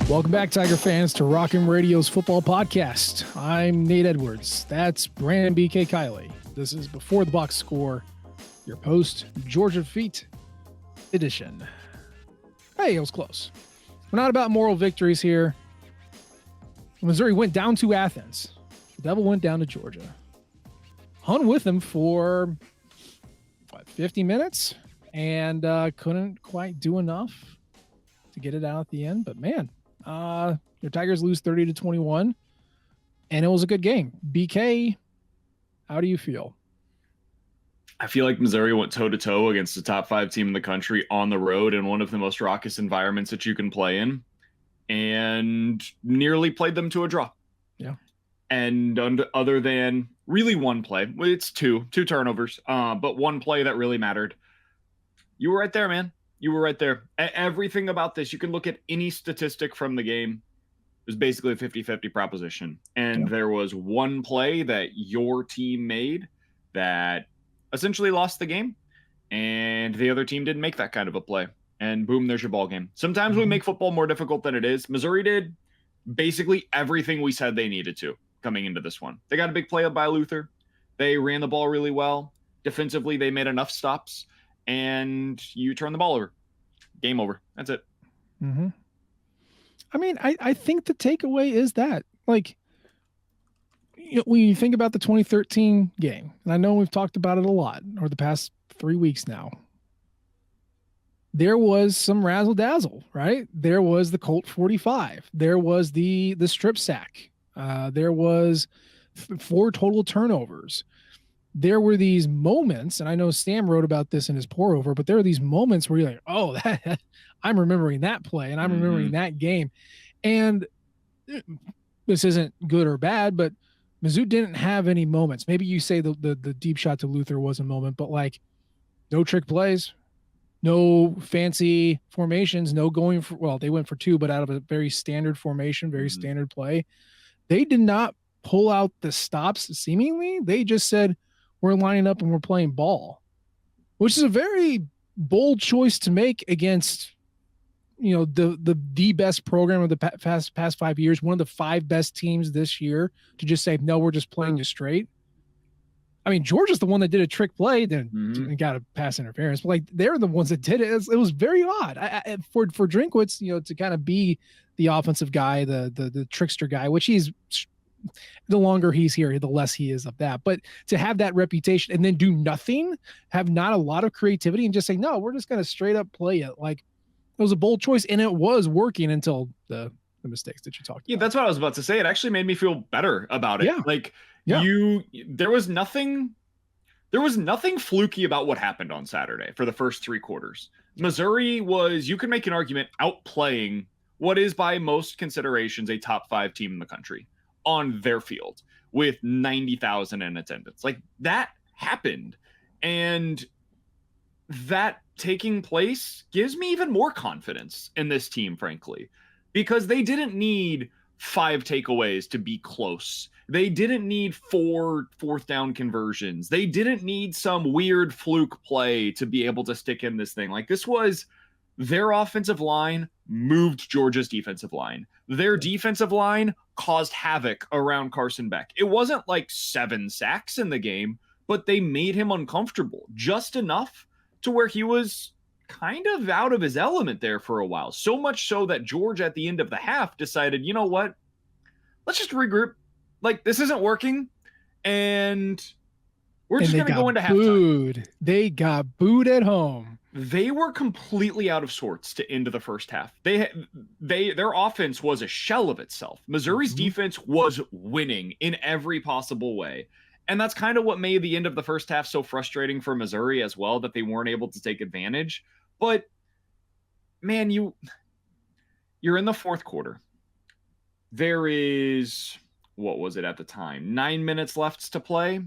Welcome back, Tiger fans, to Rockin' Radio's football podcast. I'm Nate Edwards. That's Brandon BK Kiley. This is Before the Box Score, your post-Georgia Feet edition. Hey, it was close. We're not about moral victories here. Missouri went down to Athens. The Devil went down to Georgia. Hung with them for, 50 minutes? And couldn't quite do enough to get it out at the end. But, man, your Tigers lose 30-21, and it was a good game. BK, how do you feel? I feel like Missouri went toe-to-toe against the top 5 team in the country on the road in one of the most raucous environments that you can play in, and nearly played them to a draw. Yeah. And other than really one play, it's two turnovers, but one play that really mattered. You were right there, man. You were right there. Everything about this, you can look at any statistic from the game. It was basically a 50-50 proposition. And There was one play that your team made that essentially lost the game. And the other team didn't make that kind of a play. And boom, there's your ball game. Sometimes we make football more difficult than it is. Missouri did basically everything we said they needed to coming into this one. They got a big play up by Luther. They ran the ball really well. Defensively, they made enough stops. And you turn the ball over. Game over. That's it. Mm-hmm. I mean, I think the takeaway is that, like, when you think about the 2013 game, and I know we've talked about it a lot over the past 3 weeks now, there was some razzle-dazzle, right? There was the Colt 45. There was the strip sack. There was 4 total turnovers. There were these moments, and I know Sam wrote about this in his pour over, but there were these moments where you're like, oh, I'm remembering that play and I'm remembering that game. And this isn't good or bad, but Mizzou didn't have any moments. Maybe you say the deep shot to Luther was a moment, but like no trick plays, no fancy formations, no going for, well, they went for 2, but out of a very standard formation, very standard play. They did not pull out the stops seemingly. They just said, we're lining up and we're playing ball, which is a very bold choice to make against, the best program of the past 5 years, one of the 5 best teams this year, to just say, no, we're just playing you straight. I mean, Georgia's the one that did a trick play, then got a pass interference, but like they're the ones that did it. It was very odd for Drinkwitz, to kind of be the offensive guy, the trickster guy, which he's. The longer he's here, the less he is of that. But to have that reputation and then do nothing, have not a lot of creativity, and just say, no, we're just going to straight up play it. Like, it was a bold choice, and it was working until the mistakes that you talked about. Yeah, that's what I was about to say. It actually made me feel better about it. Yeah. Like, Yeah. there was nothing fluky about what happened on Saturday for the first 3 quarters. Missouri was, you can make an argument, outplaying what is by most considerations a top 5 team in the country on their field with 90,000 in attendance. Like, that happened. And that taking place gives me even more confidence in this team, frankly, because they didn't need 5 takeaways to be close. They didn't need 4 fourth down conversions. They didn't need some weird fluke play to be able to stick in this thing. Like, this was their offensive line moved Georgia's defensive line. Their defensive line caused havoc around Carson Beck. It wasn't like 7 sacks in the game, but they made him uncomfortable just enough to where he was kind of out of his element there for a while. So much so that Georgia at the end of the half decided, you know what? Let's just regroup. Like, this isn't working. And we're just going to go into halftime. They got booed at home. They were completely out of sorts to end the first half. Their offense was a shell of itself. Missouri's defense was winning in every possible way. And that's kind of what made the end of the first half so frustrating for Missouri as well, that they weren't able to take advantage. But, man, you're in the fourth quarter. There is, what was it at the time? 9 minutes left to play.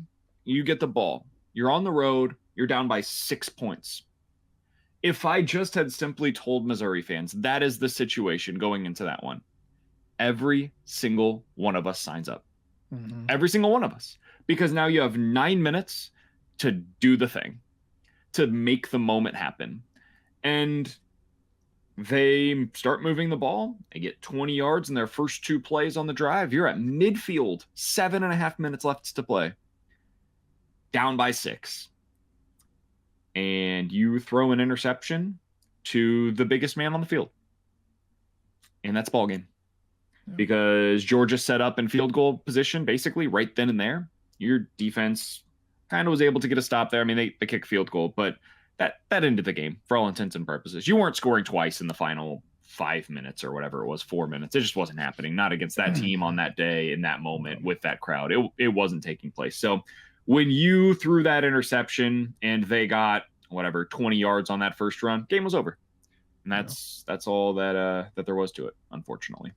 You get the ball. You're on the road. You're down by 6 points. If I just had simply told Missouri fans that is the situation going into that one, every single one of us signs up. Every single one of us. Because now you have 9 minutes to do the thing, to make the moment happen. And They start moving the ball. They get 20 yards in their first 2 plays on the drive. You're at midfield, 7.5 minutes left to play. Down by 6. And you throw an interception to the biggest man on the field. And that's ball game. Because Georgia set up in field goal position basically right then and there. Your defense kind of was able to get a stop there. I mean, they kicked field goal, but that ended the game for all intents and purposes. You weren't scoring twice in the final 5 minutes or whatever it was, 4 minutes. It just wasn't happening. Not against that team on that day, in that moment, with that crowd. It wasn't taking place. So when you threw that interception and they got 20 yards on that first run, game was over. And that's all that there was to it, unfortunately.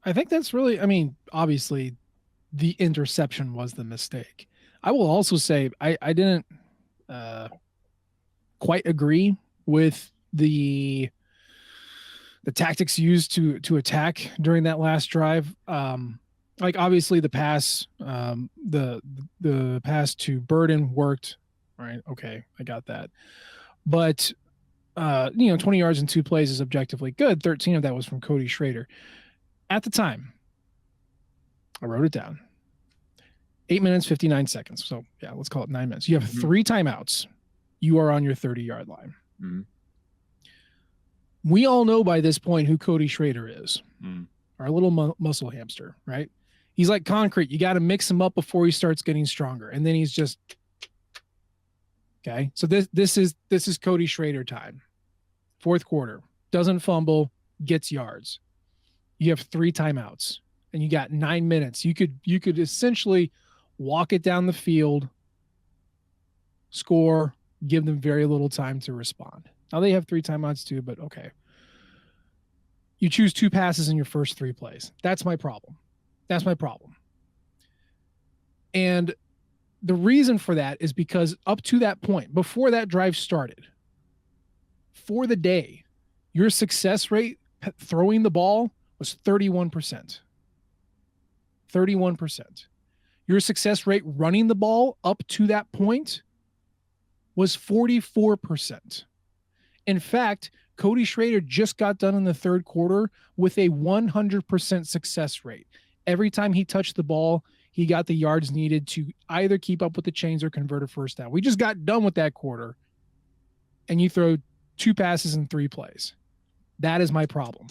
I think that's really, I mean, obviously the interception was the mistake. I will also say I didn't quite agree with the tactics used to attack during that last drive. Like obviously the pass, the pass to Burden worked, right? Okay, I got that. But 20 yards in 2 plays is objectively good. 13 of that was from Cody Schrader. At the time, I wrote it down. 8 minutes, 59 seconds. So yeah, let's call it 9 minutes. You have 3 timeouts. You are on your 30-yard line. Mm-hmm. We all know by this point who Cody Schrader is. Our little muscle hamster, right? He's like concrete. You got to mix him up before he starts getting stronger. And then he's just, okay. So this is Cody Schrader time. 4th quarter, doesn't fumble, gets yards. You have 3 timeouts and you got 9 minutes. You could essentially walk it down the field, score, give them very little time to respond. Now they have 3 timeouts too, but okay. You choose 2 passes in your first 3 plays. That's my problem. And the reason for that is because up to that point, before that drive started, for the day, your success rate throwing the ball was 31%. 31%. Your success rate running the ball up to that point was 44%. In fact, Cody Schrader just got done in the 3rd quarter with a 100% success rate. Every time he touched the ball, he got the yards needed to either keep up with the chains or convert a first down. We just got done with that quarter, and you throw 2 passes in 3 plays. That is my problem.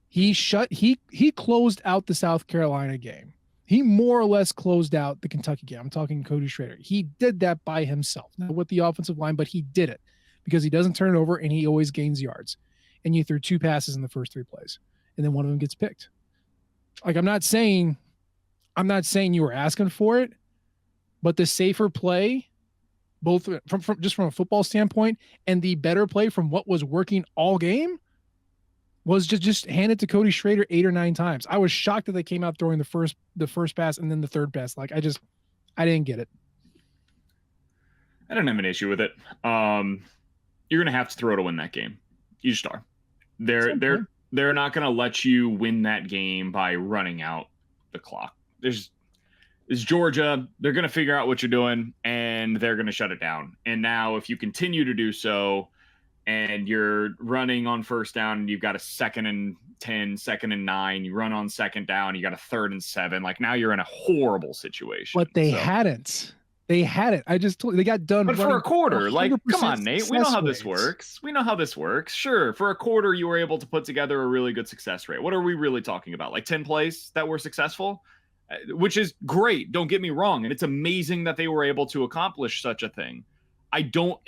He closed out the South Carolina game. He more or less closed out the Kentucky game. I'm talking Cody Schrader. He did that by himself, not with the offensive line, but he did it because he doesn't turn it over and he always gains yards. And you threw 2 passes in the first 3 plays, and then one of them gets picked. Like, I'm not saying you were asking for it, but the safer play, both from just from a football standpoint, and the better play from what was working all game, was just hand it to Cody Schrader 8 or 9 times. I was shocked that they came out throwing the first pass and then the 3rd pass. Like, I didn't get it. I don't have an issue with it. You're gonna have to throw to win that game. You just are. They're not gonna let you win that game by running out the clock. It's Georgia. They're gonna figure out what you're doing and they're gonna shut it down. And now if you continue to do so, and you're running on first down and you've got a 2nd and 10, 2nd and 9, you run on 2nd down, you got a 3rd and 7. Like, now you're in a horrible situation. But they hadn't. I just told you, they got done. But for a quarter, like, come on, Nate. We know how this works. Sure. For a quarter, you were able to put together a really good success rate. What are we really talking about? Like 10 plays that were successful? Which is great. Don't get me wrong. And it's amazing that they were able to accomplish such a thing. I don't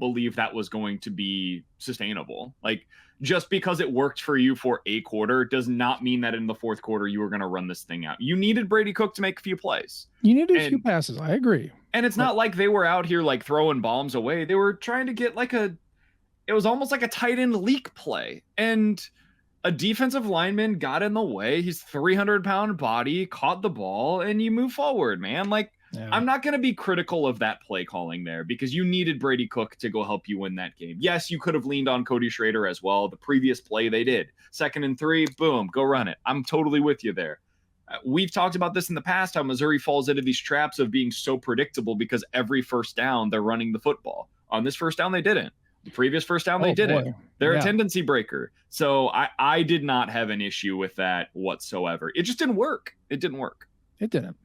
believe that was going to be sustainable. Like, just because it worked for you for a quarter does not mean that in the 4th quarter you were going to run this thing out. You needed Brady Cook to make a few plays. You needed a few passes. I agree. And it's not like they were out here like throwing bombs away. They were trying to get it was almost like a tight end leak play. And a defensive lineman got in the way. His 300-pound body caught the ball, and you move forward, man. Like, yeah. I'm not going to be critical of that play calling there because you needed Brady Cook to go help you win that game. Yes, you could have leaned on Cody Schrader as well. The previous play they did. 2nd and 3, boom, go run it. I'm totally with you there. We've talked about this in the past, how Missouri falls into these traps of being so predictable because every first down they're running the football. On this first down, they didn't. The previous first down, they didn't. They're a tendency breaker. So I did not have an issue with that whatsoever. It just didn't work. It didn't work. It didn't.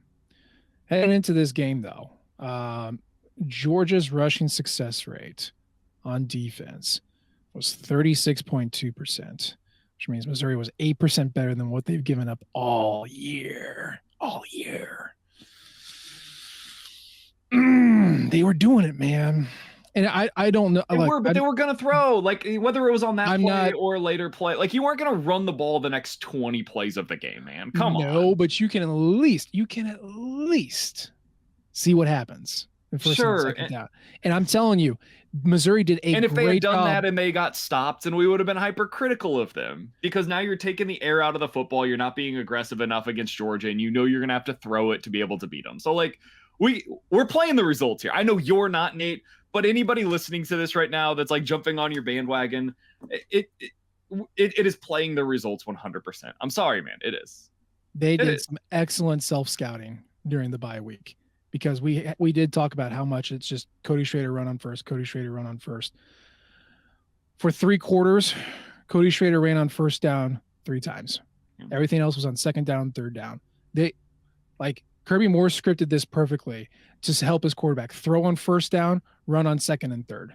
Heading into this game, though, Georgia's rushing success rate on defense was 36.2%, which means Missouri was 8% better than what they've given up all year. All year. They were doing it, man. And I don't know. They were going to throw, like, whether it was on that play or later play. Like, you weren't going to run the ball the next 20 plays of the game, man. Come on. No, but you can at least see what happens in first and second down. And I'm telling you, Missouri did a great job. And if they had done that and they got stopped, and we would have been hypercritical of them, because now you're taking the air out of the football. You're not being aggressive enough against Georgia, and you know you're going to have to throw it to be able to beat them. So, like, we're playing the results here. I know you're not, Nate, but anybody listening to this right now that's like jumping on your bandwagon, it is playing the results 100%. I'm sorry, man. It is. They did some excellent self-scouting during the bye week, because we did talk about how much it's just Cody Schrader run on first, Cody Schrader run on first. For 3 quarters, Cody Schrader ran on first down 3 times. Everything else was on second down, third down. Kirby Moore scripted this perfectly to help his quarterback throw on first down, run on second and third.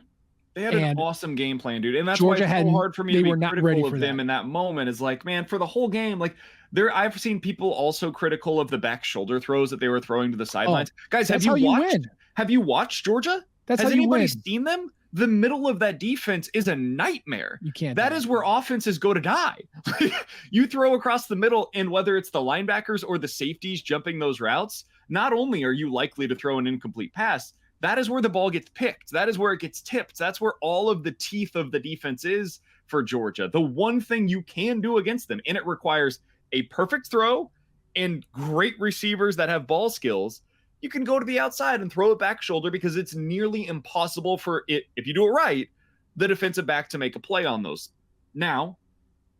They had an awesome game plan, dude. And that's Georgia why it's so hard for me to be critical of them in that moment. Is like, man, for the whole game, like I've seen people also critical of the back shoulder throws that they were throwing to the sidelines. Guys, have you watched Georgia? Has anybody seen them? The middle of that defense is a nightmare. You can't. That is where offenses go to die. You throw across the middle, and whether it's the linebackers or the safeties jumping those routes, not only are you likely to throw an incomplete pass, that is where the ball gets picked. That is where it gets tipped. That's where all of the teeth of the defense is for Georgia. The one thing you can do against them, and it requires a perfect throw and great receivers that have ball skills, you can go to the outside and throw it back shoulder, because it's nearly impossible for it, if you do it right, the defensive back to make a play on those. Now,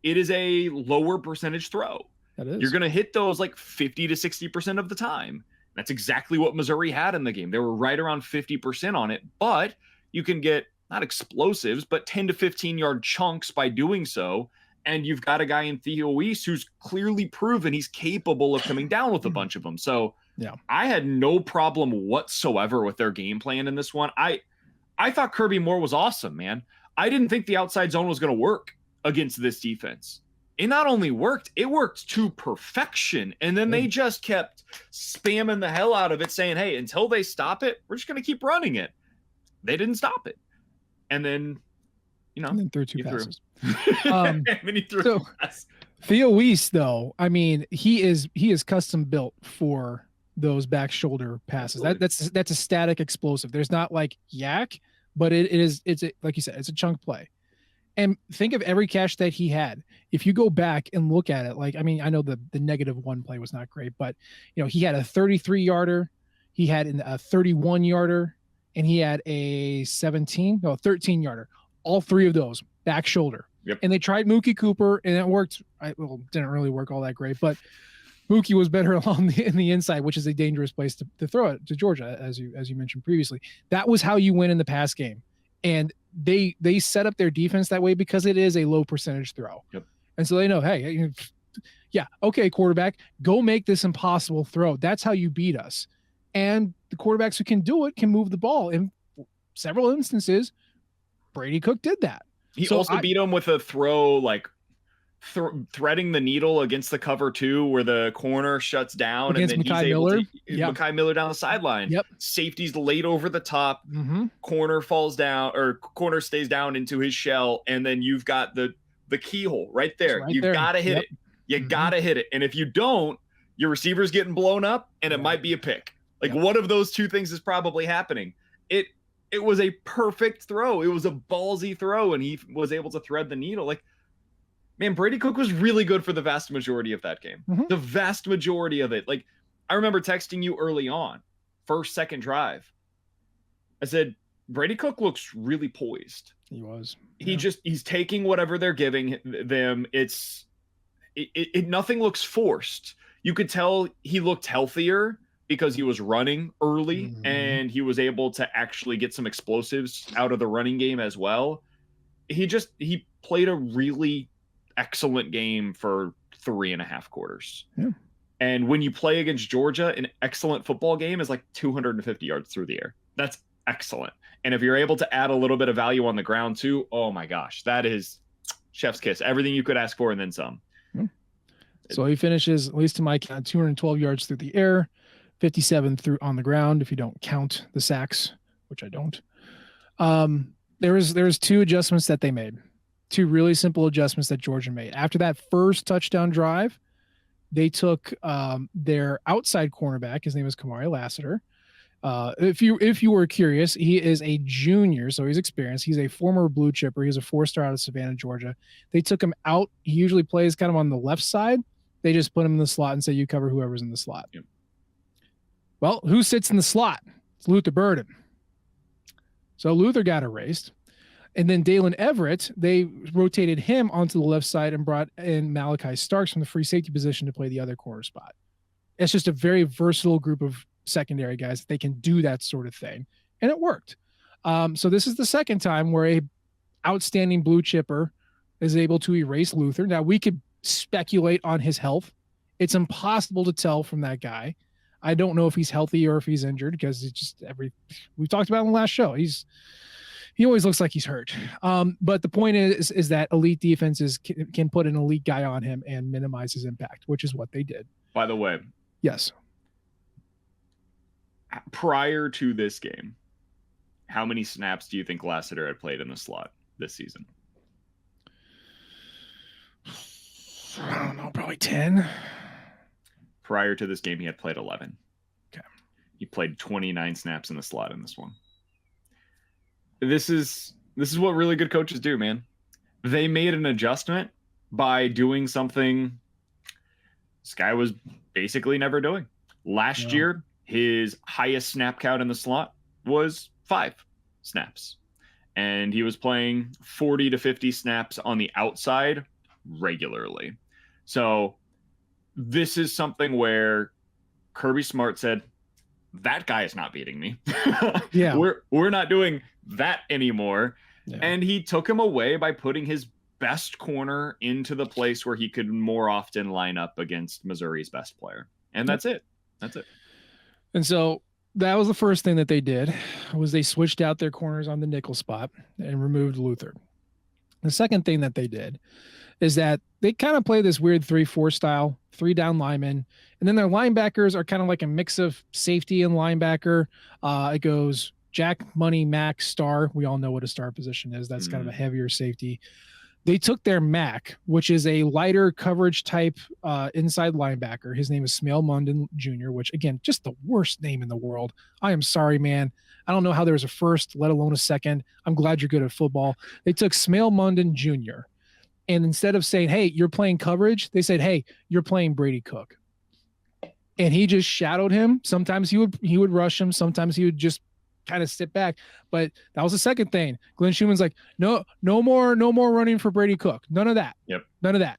it is a lower percentage throw. That is. You're going to hit those like 50 to 60% of the time. That's exactly what Missouri had in the game. They were right around 50% on it, but you can get not explosives, but 10 to 15-yard chunks by doing so. And you've got a guy in Theo Weiss who's clearly proven he's capable of coming down with a bunch of them. So yeah, I had no problem whatsoever with their game plan in this one. I thought Kirby Moore was awesome, man. I didn't think the outside zone was going to work against this defense. It not only worked, it worked to perfection. And then they just kept spamming the hell out of it, saying, hey, until they stop it, we're just going to keep running it. They didn't stop it. And then, and then threw 2 passes. And then he threw 2 passes. Theo Weiss, though, I mean, he is custom built for those back shoulder passes. That's a static explosive. There's not like yak, but it's like you said, it's a chunk play. And think of every catch that he had. If you go back and look at it, like, I mean, I know the -1 play was not great, but he had a 33-yarder, he had a 31-yarder, and he had a 13-yarder. All 3 of those back shoulder. Yep. And they tried Mookie Cooper, and it worked. Didn't really work all that great, but Mookie was better along in the inside, which is a dangerous place to throw it to Georgia, as you mentioned previously. That was how you win in the pass game. And they set up their defense that way because it is a low percentage throw. Yep. And so they know, hey, yeah, okay, quarterback, go make this impossible throw. That's how you beat us. And the quarterbacks who can do it can move the ball. In several instances, Brady Cook did that. He also beat him with a throw, like threading the needle against the cover 2, where the corner shuts down and then Mekhi Miller. Mekhi Miller down the sideline. Yep. Safety's laid over the top. Mm-hmm. Corner falls down, or corner stays down into his shell, and then you've got the keyhole right there. You've got to hit it. You got to hit it. And if you don't, your receiver's getting blown up, and it might be a pick. Like one of those 2 things is probably happening. It was a perfect throw. It was a ballsy throw, and he was able to thread the needle. Like, man, Brady Cook was really good for the vast majority of that game. Mm-hmm. The vast majority of it. Like, I remember texting you early on, first, second drive. I said, Brady Cook looks really poised. He was. He's taking whatever they're giving them. Nothing looks forced. You could tell he looked healthier because he was running early and he was able to actually get some explosives out of the running game as well. He played a really excellent game for 3.5 quarters. Yeah. And when you play against Georgia, an excellent football game is like 250 yards through the air. That's excellent. And if you're able to add a little bit of value on the ground too, oh my gosh, that is chef's kiss. Everything you could ask for and then some. Yeah. So he finishes, at least to my count, 212 yards through the air, 57 through on the ground, if you don't count the sacks, which I don't. There was two adjustments that they made, two really simple adjustments that Georgia made. After that first touchdown drive, they took their outside cornerback. His name is Kamari Lassiter. If you were curious, he is a junior, so he's experienced. He's a former blue chipper. He's a 4-star out of Savannah, Georgia. They took him out. He usually plays kind of on the left side. They just put him in the slot and say, you cover whoever's in the slot. Yep. Well, who sits in the slot? It's Luther Burden. So Luther got erased. And then Dalen Everett, they rotated him onto the left side and brought in Malachi Starks from the free safety position to play the other corner spot. It's just a very versatile group of secondary guys. They can do that sort of thing. And it worked. So this is the second time where a outstanding blue chipper is able to erase Luther. Now, we could speculate on his health. It's impossible to tell from that guy. I don't know if he's healthy or if he's injured because it's just we've talked about in the last show. He always looks like he's hurt. But the point is that elite defenses can put an elite guy on him and minimize his impact, which is what they did. By the way. Yes. Prior to this game, how many snaps do you think Lassiter had played in the slot this season? I don't know, probably 10. Prior to this game, he had played 11. Okay. He played 29 snaps in the slot in this one. This is what really good coaches do, man. They made an adjustment by doing something this guy was basically never doing. Last year, his highest snap count in the slot was 5 snaps. And he was playing 40 to 50 snaps on the outside regularly. So this is something where Kirby Smart said, that guy is not beating me. Yeah. We're not doing that anymore. Yeah. And he took him away by putting his best corner into the place where he could more often line up against Missouri's best player. And that's it. That's it. And so that was the first thing that they did, was they switched out their corners on the nickel spot and removed Luther. The second thing that they did is that they kind of play this weird 3-4 style, 3 down linemen. And then their linebackers are kind of like a mix of safety and linebacker. It goes Jack, Money, Mac, Star. We all know what a star position is. That's kind of a heavier safety. They took their Mac, which is a lighter coverage type inside linebacker. His name is Smale Munden Jr., which, again, just the worst name in the world. I am sorry, man. I don't know how there was a first, let alone a second. I'm glad you're good at football. They took Smale Munden Jr., and instead of saying, hey, you're playing coverage, they said, hey, you're playing Brady Cook. And he just shadowed him. Sometimes he would rush him. Sometimes he would just kind of sit back. But that was the second thing. Glenn Schumann's like, no more running for Brady Cook. None of that. Yep. None of that.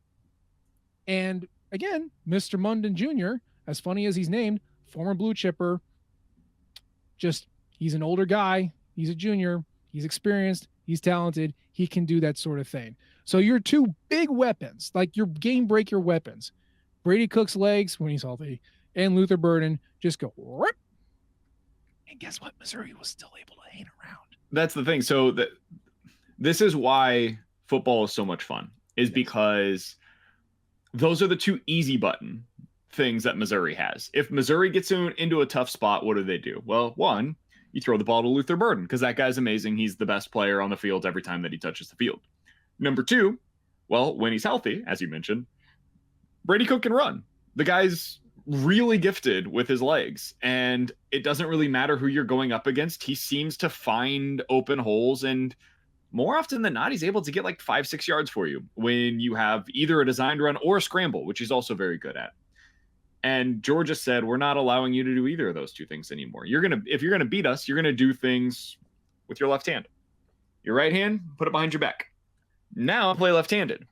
And again, Mr. Munden Jr., as funny as he's named, former blue chipper, just he's an older guy. He's a junior. He's experienced. He's talented. He can do that sort of thing. So your two big weapons, like your game breaker weapons, Brady Cook's legs when he's healthy and Luther Burden just go rip. And guess what? Missouri was still able to hang around. That's the thing. So this is why football is so much fun, is because those are the two easy button things that Missouri has. If Missouri gets into a tough spot, what do? Well, one, you throw the ball to Luther Burden because that guy's amazing. He's the best player on the field every time that he touches the field. Number two, well, when he's healthy, as you mentioned, Brady Cook can run. The guy's really gifted with his legs, and it doesn't really matter who you're going up against. He seems to find open holes, and more often than not, he's able to get like 5-6 yards for you when you have either a designed run or a scramble, which he's also very good at. And Georgia said, we're not allowing you to do either of those two things anymore. If you're gonna beat us, you're gonna do things with your left hand. Your right hand, put it behind your back. Now play left-handed.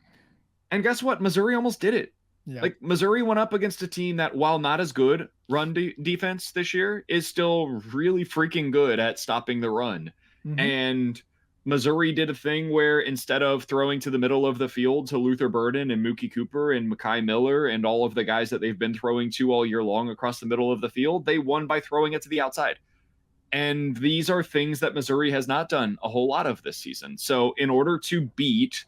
And guess what? Missouri almost did it. Yeah. Like Missouri went up against a team that, while not as good run defense this year, is still really freaking good at stopping the run. Mm-hmm. And Missouri did a thing where instead of throwing to the middle of the field to Luther Burden and Mookie Cooper and Mekhi Miller and all of the guys that they've been throwing to all year long across the middle of the field, they won by throwing it to the outside. And these are things that Missouri has not done a whole lot of this season. So in order to beat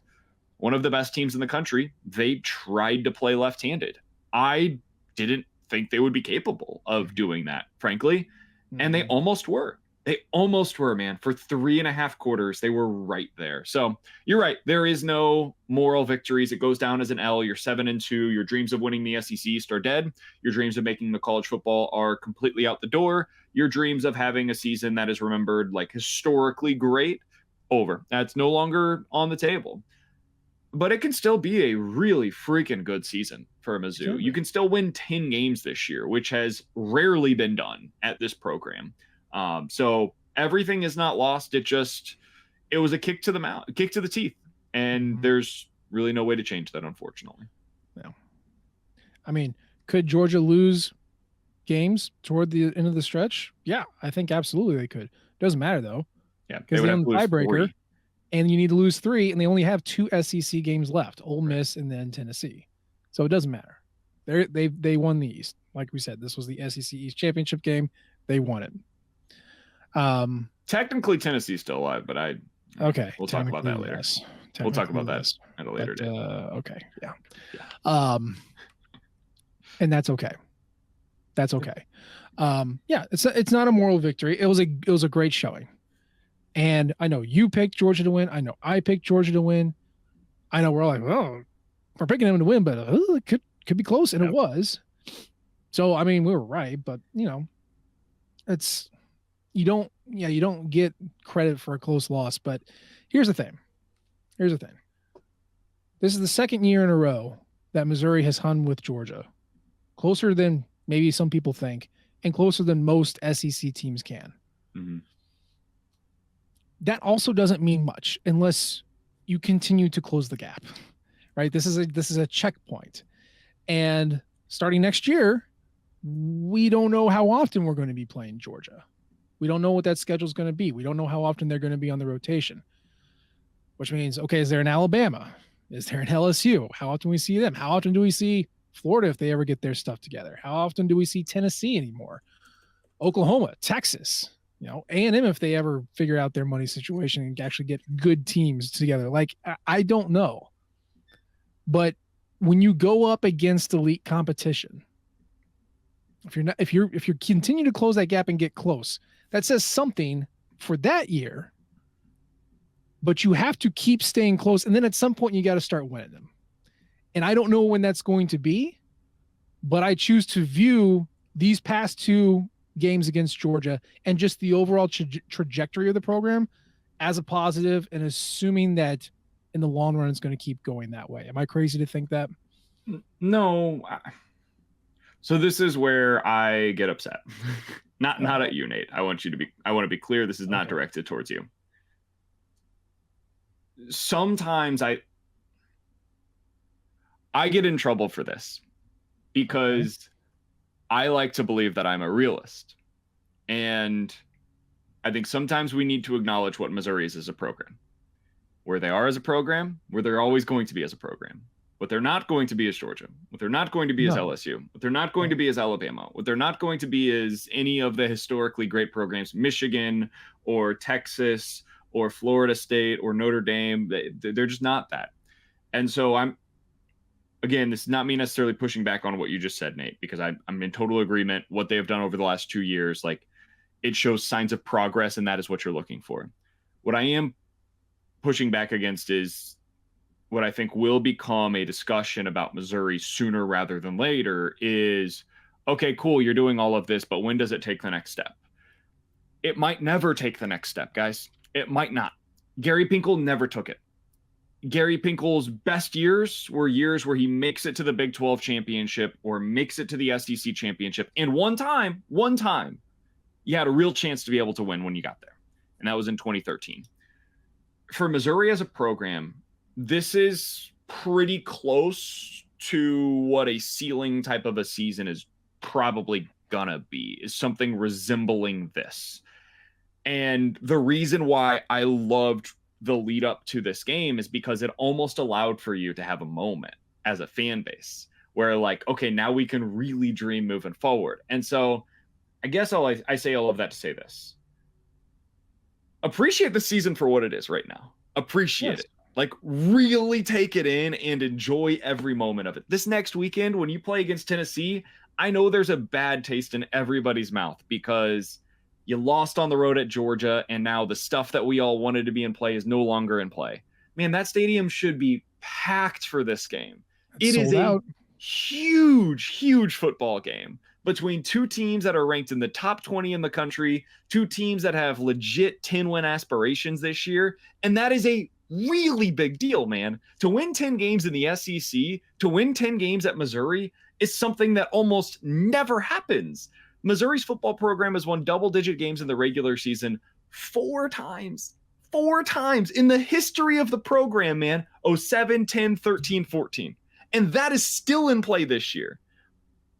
one of the best teams in the country, they tried to play left-handed. I didn't think they would be capable of doing that, frankly. And they almost were. They almost were, man. For 3.5 quarters, they were right there. So you're right. There is no moral victories. It goes down as an L. You're 7-2. Your dreams of winning the SEC East are dead. Your dreams of making the college football are completely out the door. Your dreams of having a season that is remembered like historically great, over. That's no longer on the table. But it can still be a really freaking good season for Mizzou. Sure. You can still win 10 games this year, which has rarely been done at this program. So everything is not lost. It was a kick to the teeth. And there's really no way to change that, unfortunately. Yeah. I mean, could Georgia lose games toward the end of the stretch? Yeah, I think absolutely they could. Doesn't matter though. Yeah, because they have the tiebreaker. 3. And you need to lose 3, and they only have 2 SEC games left: Ole Miss and then Tennessee. So it doesn't matter. They won the East, like we said. This was the SEC East championship game. They won it. Technically, Tennessee's still alive, but we'll talk about that later. Yes. We'll talk about that at a later date. Okay, yeah. And that's okay. That's okay. Yeah, it's not a moral victory. It was a great showing. And I know you picked Georgia to win. I know I picked Georgia to win. I know we're all like, well, we're picking them to win, but it could be close, and it was. So I mean, we were right, but it's you don't get credit for a close loss. But here's the thing. This is the second year in a row that Missouri has hung with Georgia, closer than maybe some people think, and closer than most SEC teams can. Mm-hmm. That also doesn't mean much unless you continue to close the gap, right? This is a checkpoint. And starting next year, we don't know how often we're going to be playing Georgia. We don't know what that schedule is going to be. We don't know how often they're going to be on the rotation, which means, okay, is there an Alabama? Is there an LSU? How often do we see them? How often do we see Florida if they ever get their stuff together? How often do we see Tennessee anymore? Oklahoma, Texas, A&M if they ever figure out their money situation and actually get good teams together. Like, I don't know. But when you go up against elite competition, if you continue to close that gap and get close, that says something for that year. But you have to keep staying close, and then at some point you got to start winning them. And I don't know when that's going to be, but I choose to view these past 2 games against Georgia and just the overall trajectory of the program as a positive, and assuming that in the long run it's going to keep going that way. Am I crazy to think that? No. So this is where I get upset. Not at you, Nate. I want to be clear. This is not directed towards you. Sometimes I get in trouble for this because I like to believe that I'm a realist. And I think sometimes we need to acknowledge what Missouri is as a program. Where they are as a program, where they're always going to be as a program. What they're not going to be is Georgia. What they're not going to be is LSU. What they're not going to be is Alabama. What they're not going to be is any of the historically great programs, Michigan or Texas or Florida State or Notre Dame. They're just not that. And so again, this is not me necessarily pushing back on what you just said, Nate, because I'm in total agreement. What they have done over the last 2 years, like, it shows signs of progress, and that is what you're looking for. What I am pushing back against is what I think will become a discussion about Missouri sooner rather than later is, okay, cool, you're doing all of this, but when does it take the next step? It might never take the next step, guys. It might not. Gary Pinkel never took it. Gary Pinkel's best years were years where he makes it to the Big 12 championship or makes it to the SEC championship. And one time, you had a real chance to be able to win when you got there. And that was in 2013. For Missouri as a program, this is pretty close to what a ceiling type of a season is probably gonna be, is something resembling this. And the reason why I loved the lead up to this game is because it almost allowed for you to have a moment as a fan base where, like, okay, now we can really dream moving forward. And so I guess I say all of that to say this. Appreciate the season for what it is right now. Appreciate it. Like, really take it in and enjoy every moment of it. This next weekend, when you play against Tennessee, I know there's a bad taste in everybody's mouth because you lost on the road at Georgia, and now the stuff that we all wanted to be in play is no longer in play. Man, that stadium should be packed for this game. It is a huge, huge football game between two teams that are ranked in the top 20 in the country, two teams that have legit 10-win aspirations this year, and that is a really big deal, man. To win 10 games in the SEC, to win 10 games at Missouri is something that almost never happens. Missouri's football program has won double-digit games in the regular season 4 times. 4 times in the history of the program, man. 07, 10, 13, 14. And that is still in play this year.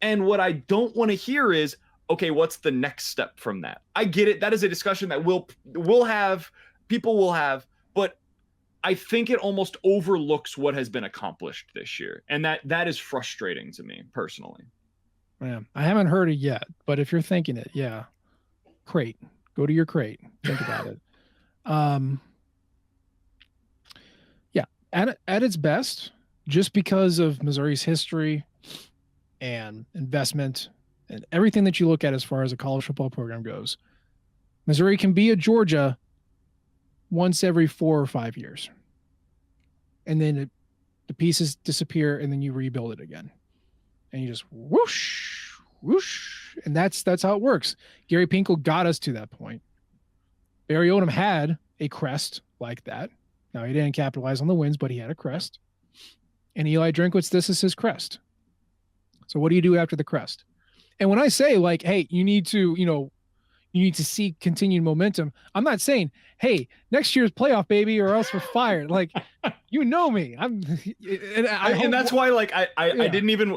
And what I don't want to hear is, okay, what's the next step from that? I get it. That is a discussion that we'll have, people will have, but I think it almost overlooks what has been accomplished this year. And that is frustrating to me personally. Yeah, I haven't heard it yet, but if you're thinking it, yeah. Crate. Go to your crate. Think about it. Yeah, at its best, just because of Missouri's history and investment and everything that you look at as far as a college football program goes, Missouri can be a Georgia once every 4 or 5 years. And then the pieces disappear and then you rebuild it again. And you just whoosh, whoosh. And that's how it works. Gary Pinkel got us to that point. Barry Odom had a crest like that. Now, he didn't capitalize on the wins, but he had a crest. And Eli Drinkwitz, this is his crest. So what do you do after the crest? And when I say, like, hey, you need to see continued momentum, I'm not saying, hey, next year's playoff, baby, or else we're fired. Like, you know me. And that's why, like, I didn't even,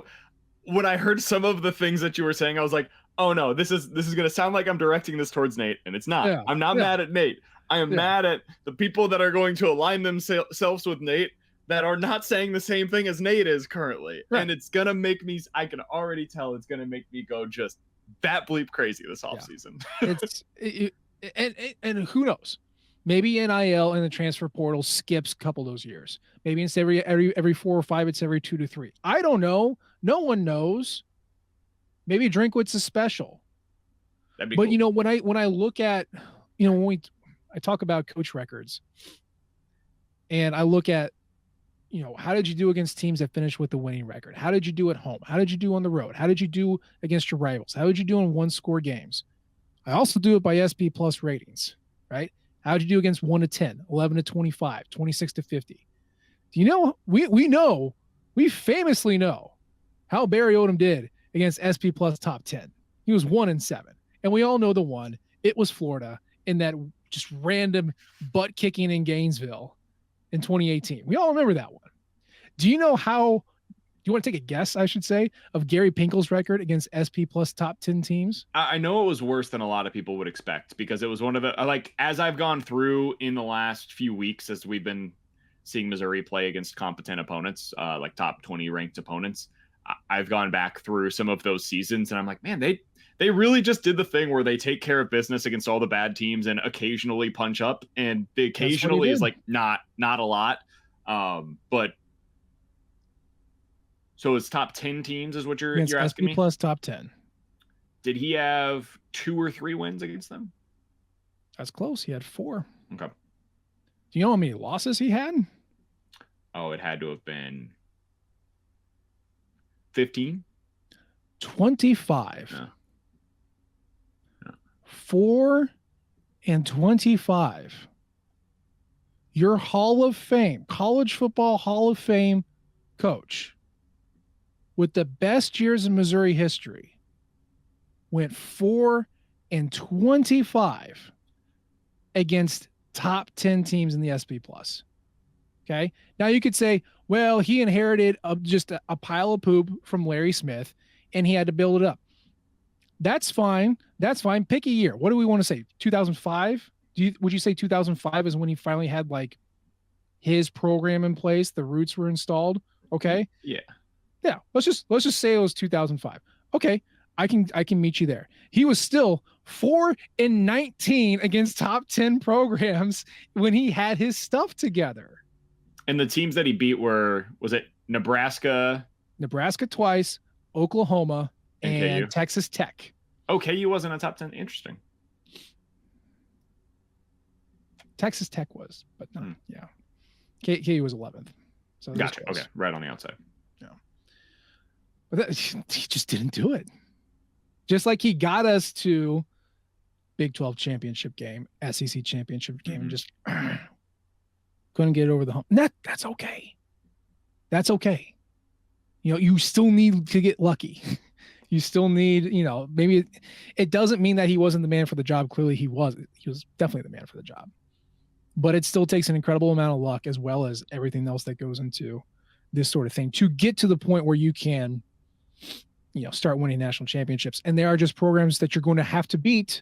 when I heard some of the things that you were saying, I was like, oh no, this is going to sound like I'm directing this towards Nate, and it's not. I'm not mad at Nate. I am mad at the people that are going to align themselves with Nate that are not saying the same thing as Nate is currently. Right. And it's going to make me, I can already tell it's going to make me go just bat bleep crazy this offseason. And who knows? Maybe NIL and the transfer portal skips a couple of those years. Maybe instead every 4 or 5, it's every 2 to 3. I don't know. No one knows. Maybe Drinkwitz is special. But cool. You know, when I look at, you know, I talk about coach records, and I look at, you know, how did you do against teams that finished with the winning record? How did you do at home? How did you do on the road? How did you do against your rivals? How did you do in 1-score games? I also do it by SP plus ratings, right? How did you do against 1 to 10, 11 to 25, 26 to 50? Do you know, we famously know how Barry Odom did against SP plus top 10. He was 1-7. And we all know the one. It was Florida in that just random butt kicking in Gainesville in 2018. We all remember that one. Do you know how, do you want to take a guess, I should say, of Gary Pinkel's record against SP plus top 10 teams? I know it was worse than a lot of people would expect, because it was one of the, like, as I've gone through in the last few weeks, as we've been seeing Missouri play against competent opponents, like top 20 ranked opponents, I've gone back through some of those seasons, and I'm like, man, they really just did the thing where they take care of business against all the bad teams and occasionally punch up, and the occasionally is like not a lot. But so it's top 10 teams is what you're asking me? Plus top 10. Did he have 2 or 3 wins against them? That's close. He had 4. Okay. Do you know how many losses he had? Oh, it had to have been 15? 25. Yeah. 4 and 25. Your Hall of Fame, college football Hall of Fame coach with the best years in Missouri history went 4 and 25 against top 10 teams in the SP plus. Okay. Now you could say, well, he inherited just a pile of poop from Larry Smith and he had to build it up. That's fine. That's fine. Pick a year. What do we want to say? 2005? Would you say 2005 is when he finally had like his program in place, the roots were installed? Okay. Yeah. Yeah. Let's just say it was 2005. Okay. I can meet you there. He was still 4-19 against top 10 programs when he had his stuff together. And the teams that he beat was it Nebraska? Nebraska twice, Oklahoma, and KU. Texas Tech. Oh, KU wasn't a top 10. Interesting. Texas Tech was, but no, yeah. KU was 11th. So gotcha. Okay, right on the outside. Yeah. But he just didn't do it. Just like he got us to Big 12 championship game, SEC championship game, and just couldn't get it over the hump. That's okay. That's okay. You still need to get lucky. You still need, maybe it doesn't mean that he wasn't the man for the job. Clearly he was. He was definitely the man for the job. But it still takes an incredible amount of luck as well as everything else that goes into this sort of thing to get to the point where you can, start winning national championships. And there are just programs that you're going to have to beat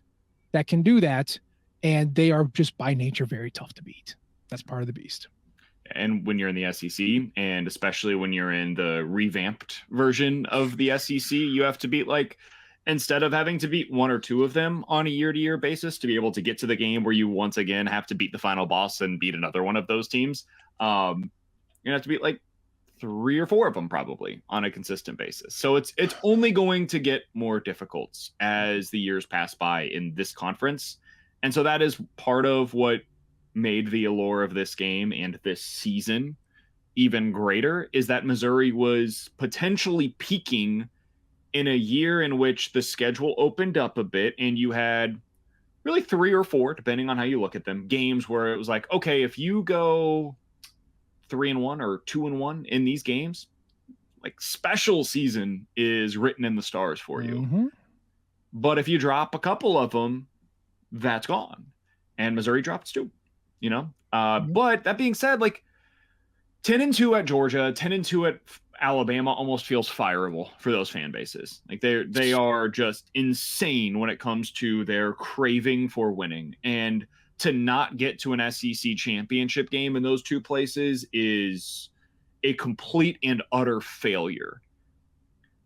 that can do that. And they are just by nature very tough to beat. That's part of the beast. And when you're in the SEC, and especially when you're in the revamped version of the SEC, you have to beat instead of having to beat one or two of them on a year-to-year basis to be able to get to the game where you once again have to beat the final boss and beat another one of those teams, you're gonna have to beat 3 or 4 of them probably on a consistent basis. So it's only going to get more difficult as the years pass by in this conference. And so that is part of what made the allure of this game and this season even greater, is that Missouri was potentially peaking in a year in which the schedule opened up a bit and you had really 3 or 4, depending on how you look at them, games where it was like, okay, if you go 3-1 or 2-1 in these games, special season is written in the stars for you. Mm-hmm. But if you drop a couple of them, that's gone. And Missouri dropped 2, But that being said, 10-2 at Georgia, 10-2 at Alabama almost feels fireable for those fan bases. They are just insane when it comes to their craving for winning. And to not get to an SEC championship game in those 2 places is a complete and utter failure.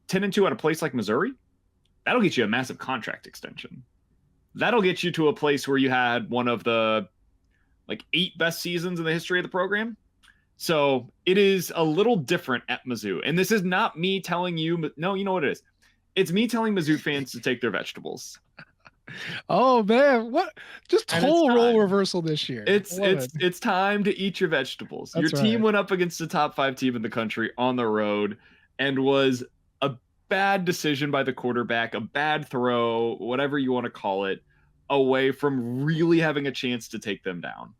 10-2 at a place like Missouri, that'll get you a massive contract extension. That'll get you to a place where you had one of the 8 best seasons in the history of the program. So it is a little different at Mizzou. And this is not me telling you, no, you know what it is? It's me telling Mizzou fans to take their vegetables. Oh man, what? Just total role reversal this year. It's time to eat your vegetables. That's your team went up against the top 5 team in the country on the road and was a bad decision by the quarterback, a bad throw, whatever you want to call it, away from really having a chance to take them down.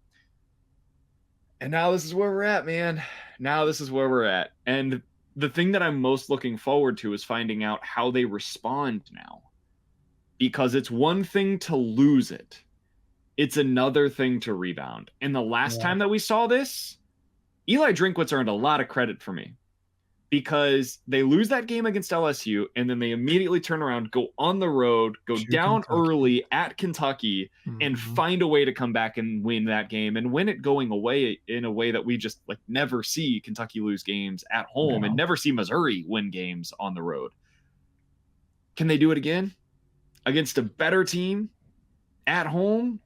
And now this is where we're at, man. Now this is where we're at. And the thing that I'm most looking forward to is finding out how they respond now. Because it's one thing to lose it. It's another thing to rebound. And the last time that we saw this, Eli Drinkwitz earned a lot of credit for me. Because they lose that game against LSU, and then they immediately turn around, go on the road, go down early at Kentucky, and find a way to come back and win that game, and win it going away in a way that we just never see Kentucky lose games at home and never see Missouri win games on the road. Can they do it again against a better team at home?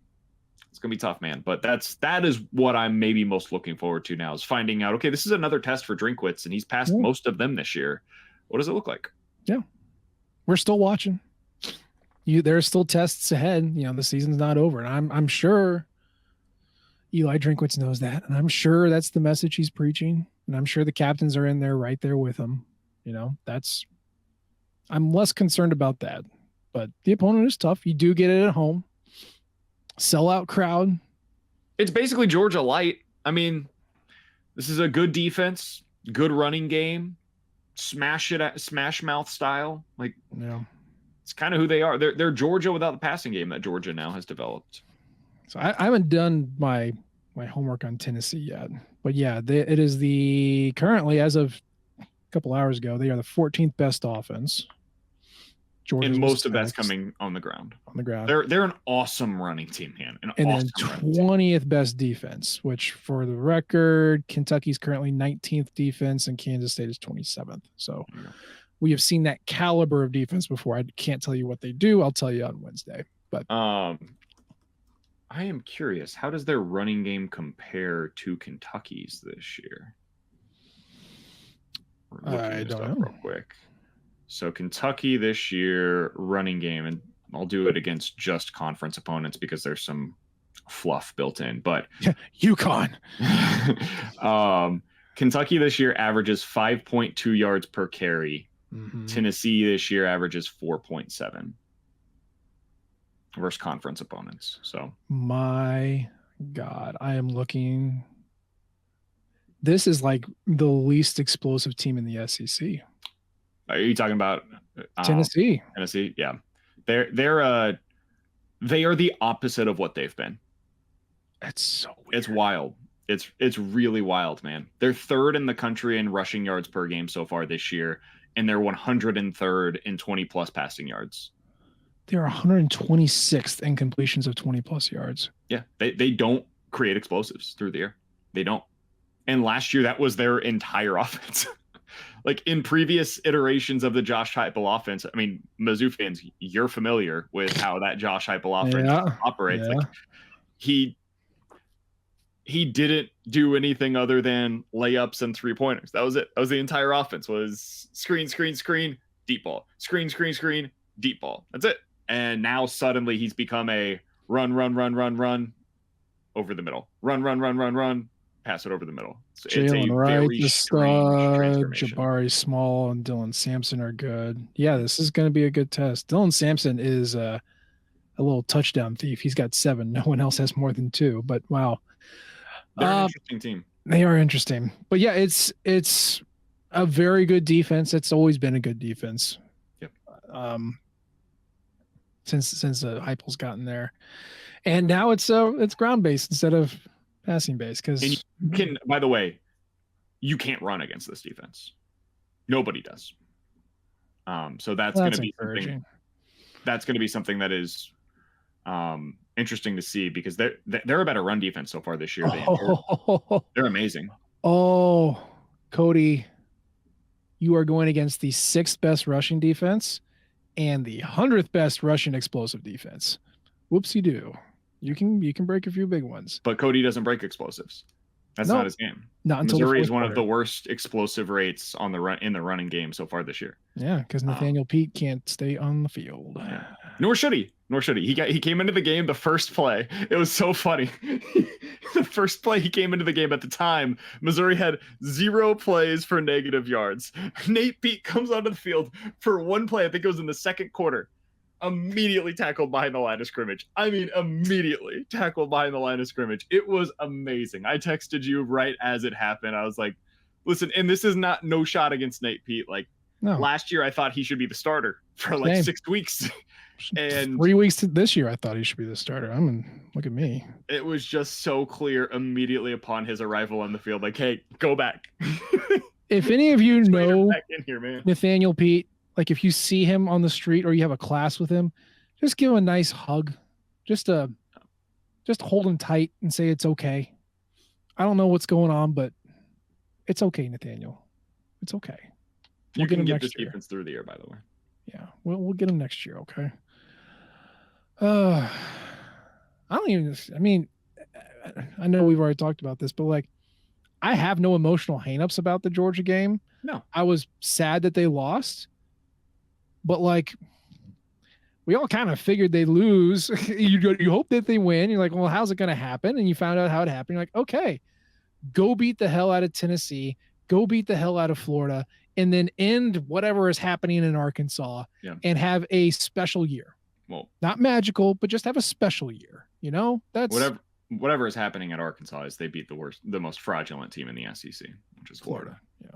It's going to be tough, man. But that is what I'm maybe most looking forward to now, is finding out, okay, this is another test for Drinkwitz, and he's passed most of them this year. What does it look like? Yeah. We're still watching. There's still tests ahead. The season's not over. And I'm sure Eli Drinkwitz knows that. And I'm sure that's the message he's preaching. And I'm sure the captains are in there right there with him. I'm less concerned about that. But the opponent is tough. You do get it at home. Sellout crowd. It's basically Georgia light. I mean, this is a good defense, good running game, smash mouth style. It's kind of who they are. They're Georgia without the passing game that Georgia now has developed. So I haven't done my homework on Tennessee yet, But yeah, it is the currently, as of a couple hours ago, they are the 14th best offense. Georgia, and most of that's coming on the ground. On the ground. They're an awesome running team, man. And then 20th best defense, which for the record, Kentucky's currently 19th defense and Kansas State is 27th. So we have seen that caliber of defense before. I can't tell you what they do. I'll tell you on Wednesday. But I am curious, how does their running game compare to Kentucky's this year? I don't know. Real quick. So Kentucky this year running game, and I'll do it against just conference opponents because there's some fluff built in. But UConn. Kentucky this year averages 5.2 yards per carry. Mm-hmm. Tennessee this year averages 4.7 versus conference opponents. So my God, I am looking. This is like the least explosive team in the SEC. Are you talking about Tennessee? Tennessee, yeah. They are the opposite of what they've been. It's so weird. It's wild. It's really wild, man. They're third in the country in rushing yards per game so far this year, and they're 103rd in 20-plus passing yards. They're 126th in completions of 20-plus yards. Yeah, they don't create explosives through the air. They don't. And last year, that was their entire offense. Like in previous iterations of the Josh Heupel offense, I mean, Mizzou fans, you're familiar with how that Josh Heupel offense operates. Yeah. Like he didn't do anything other than layups and 3-pointers. That was it. That was the entire offense was screen, deep ball, screen, deep ball. That's it. And now suddenly he's become a run over the middle, run, pass it over the middle. It's a very strange Jabari Small and Dylan Sampson are good. Yeah, this is going to be a good test. Dylan Sampson is a little touchdown thief. He's got 7. No one else has more than 2. But wow, they're an interesting team. They are interesting. But yeah, it's a very good defense. It's always been a good defense. Yep. Since Heupel's gotten there, and now it's ground based instead of passing base, because you can, by the way, you can't run against this defense. Nobody does. So that's going to be something. That's going to be something that is interesting to see, because they're a better run defense so far this year. They're amazing. Oh, Cody, you are going against the 6th best rushing defense and the 100th best rushing explosive defense. Whoopsie doo. You can break a few big ones. But Cody doesn't break explosives. That's not his game. Not until Missouri is one of the worst explosive rates on the in the running game so far this year. Yeah, because Nathaniel Pete can't stay on the field. Yeah. Nor should he. He came into the game the first play. It was so funny. The first play he came into the game, at the time, Missouri had 0 plays for negative yards. Nate Pete comes onto the field for 1 play. I think it was in the second quarter. Immediately tackled behind the line of scrimmage. I mean, immediately tackled behind the line of scrimmage. It was amazing. I texted you right as it happened. I was like, listen, and this is not no shot against Nate Pete. Like, last year, I thought he should be the starter for like 6 weeks. And 3 weeks to this year, I thought he should be the starter. Look at me. It was just so clear immediately upon his arrival on the field. Like, hey, go back. If any of you know back in here, man. Nathaniel Pete, like if you see him on the street or you have a class with him, just give him a nice hug. Just hold him tight and say it's okay. I don't know what's going on, but it's okay, Nathaniel. It's okay. You can get this defense through the year, by the way. Yeah, we'll get him next year, okay? I know we've already talked about this, but like, I have no emotional hangups about the Georgia game. No. I was sad that they lost, but like, we all kind of figured they'd lose. You hope that they win. You're like, well, how's it going to happen? And you found out how it happened. You're like, okay, go beat the hell out of Tennessee, go beat the hell out of Florida, and then end whatever is happening in Arkansas and have a special year. Well, not magical, but just have a special year. You know, that's whatever is happening at Arkansas is they beat the most fraudulent team in the SEC, which is Florida. Yeah,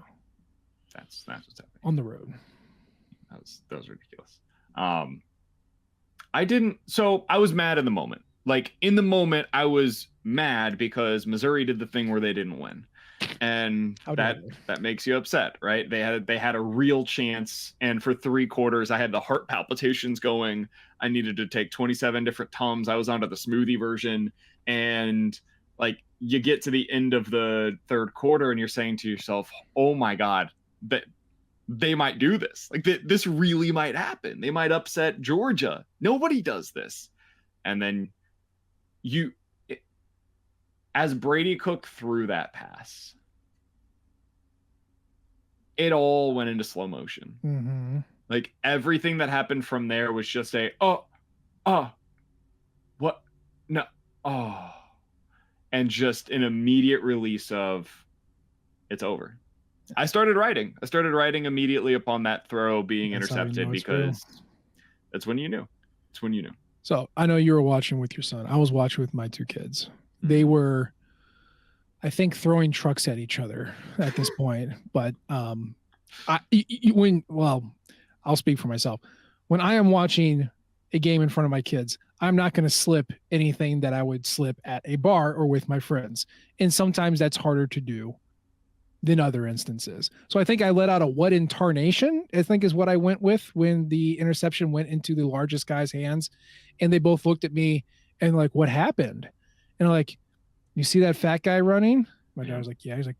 that's what's happening on the road. That was ridiculous. I was mad in the moment. Like in the moment, I was mad because Missouri did the thing where they didn't win. And How dare that makes you upset, right? They had a real chance, and for 3 quarters I had the heart palpitations going. I needed to take 27 different Tums. I was onto the smoothie version, and like you get to the end of the third quarter and you're saying to yourself, "Oh my god, that they might do this. Like this really might happen. They might upset Georgia. Nobody does this." And then as Brady Cook threw that pass, it all went into slow motion. Mm-hmm. Like everything that happened from there was just what? No, and just an immediate release of it's over. I started writing immediately upon that throw being intercepted because that's when you knew. It's when you knew. So I know you were watching with your son. I was watching with my 2 kids. They were, I think, throwing trucks at each other at this point. But I'll speak for myself. When I am watching a game in front of my kids, I'm not going to slip anything that I would slip at a bar or with my friends. And sometimes that's harder to do than other instances. So I think I let out a what in tarnation, I think is what I went with when the interception went into the largest guy's hands. And they both looked at me and like, what happened? And I'm like, you see that fat guy running? My dad was like, yeah. He's like,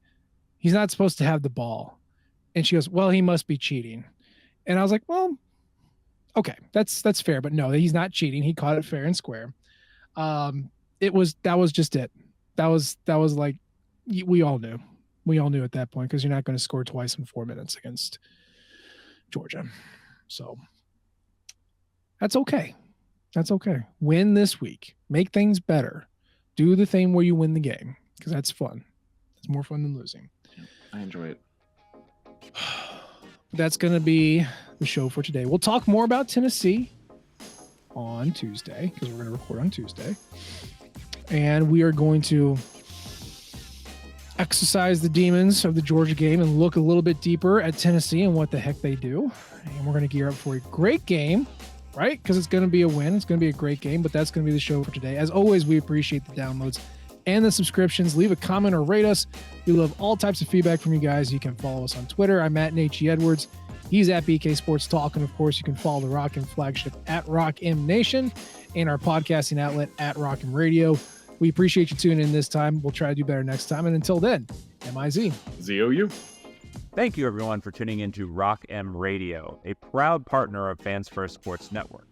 he's not supposed to have the ball. And she goes, well, he must be cheating. And I was like, well, okay, that's fair. But no, he's not cheating. He caught it fair and square. That was just it. That was like, we all knew. We all knew at that point, because you're not going to score twice in 4 minutes against Georgia. So that's okay. That's okay. Win this week. Make things better. Do the thing where you win the game, because that's fun. It's more fun than losing. I enjoy it. That's going to be the show for today. We'll talk more about Tennessee on Tuesday, because we're going to record on Tuesday. And we are going to exercise the demons of the Georgia game and look a little bit deeper at Tennessee and what the heck they do. And we're going to gear up for a great game, right? Because it's going to be a win. It's going to be a great game, but that's going to be the show for today. As always, we appreciate the downloads and the subscriptions. Leave a comment or rate us. We love all types of feedback from you guys. You can follow us on Twitter. I'm at Nate G. Edwards. He's at BK Sports Talk. And of course, you can follow the Rock M flagship at Rock M Nation and our podcasting outlet at Rock M Radio. We appreciate you tuning in this time. We'll try to do better next time. And until then, MIZ. ZOU. Thank you, everyone, for tuning into Rock M Radio, a proud partner of Fans First Sports Network.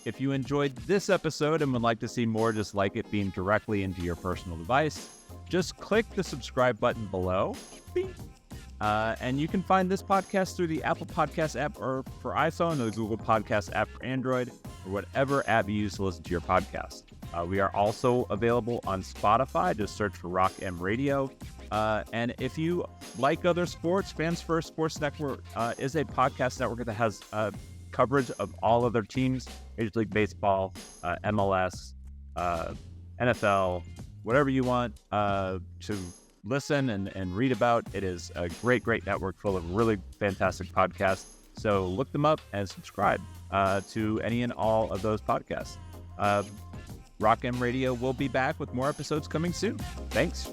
If you enjoyed this episode and would like to see more just like it beamed directly into your personal device, just click the subscribe button below. And you can find this podcast through the Apple Podcast app or for iPhone, or the Google Podcast app for Android, or whatever app you use to listen to your podcast. We are also available on Spotify. Just search for Rock M Radio. And if you like other sports, Fans First Sports Network is a podcast network that has coverage of all other teams, Major League Baseball, MLS, NFL, whatever you want to listen and read about. It is a great network full of really fantastic podcasts. So look them up and subscribe to any and all of those podcasts. Rock M Radio will be back with more episodes coming soon. Thanks.